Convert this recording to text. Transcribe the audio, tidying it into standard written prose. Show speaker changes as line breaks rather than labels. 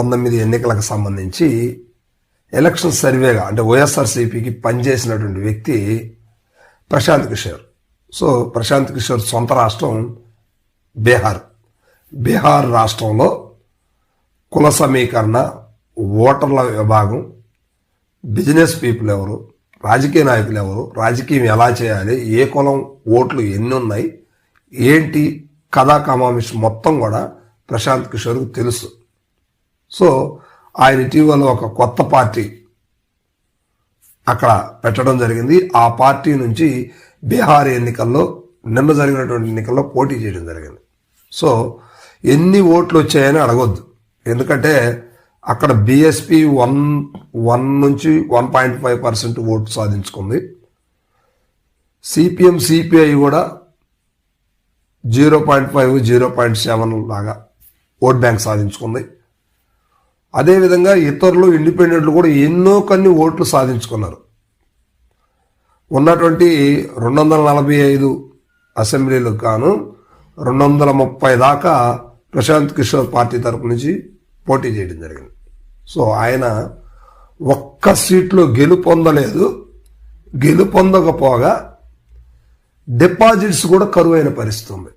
19 ఎన్నికలకు సంబంధించి ఎలక్షన్ సర్వేగా అంటే వైఎస్ఆర్సీపీకి పనిచేసినటువంటి వ్యక్తి ప్రశాంత్ కిషోర్. సో ప్రశాంత్ కిషోర్ సొంత రాష్ట్రం బీహార్ రాష్ట్రంలో కుల సమీకరణ, ఓటర్ల విభాగం, బిజినెస్ పీపుల్ ఎవరు, రాజకీయ నాయకులు ఎవరు, రాజకీయం ఎలా చేయాలి, ఏ కులం ఓట్లు ఎన్ని ఉన్నాయి, ఏంటి కథా కమామిష్ మొత్తం కూడా ప్రశాంత్ కిషోర్కు తెలుసు. సో ఆయన ఇటీవల ఒక కొత్త పార్టీ అక్కడ పెట్టడం జరిగింది. ఆ పార్టీ నుంచి బీహార్ ఎన్నికల్లో, నిన్న జరిగినటువంటి ఎన్నికల్లో పోటీ చేయడం జరిగింది. సో ఎన్ని ఓట్లు వచ్చాయని అడగొద్దు, ఎందుకంటే అక్కడ బీఎస్పీ 1 నుంచి 1.5% ఓటు సాధించుకుంది. సిపిఎం, సిపిఐ కూడా 0.5, 0.7 లాగా ఓట్ బ్యాంక్ సాధించుకుంది. అదేవిధంగా ఇతరులు, ఇండిపెండెంట్లు కూడా కొన్ని ఓట్లు సాధించుకున్నారు. ఉన్నటువంటి 245 అసెంబ్లీలకు గాను 230 దాకా ప్రశాంత్ కిషోర్ పార్టీ తరపు నుంచి పోటీ చేయడం జరిగింది. సో ఆయన ఒక్క సీట్లో గెలుపొందలేదు. గెలుపొందకపోగా డిపాజిట్స్ కూడా కరువైన పరిస్థితి ఉంది.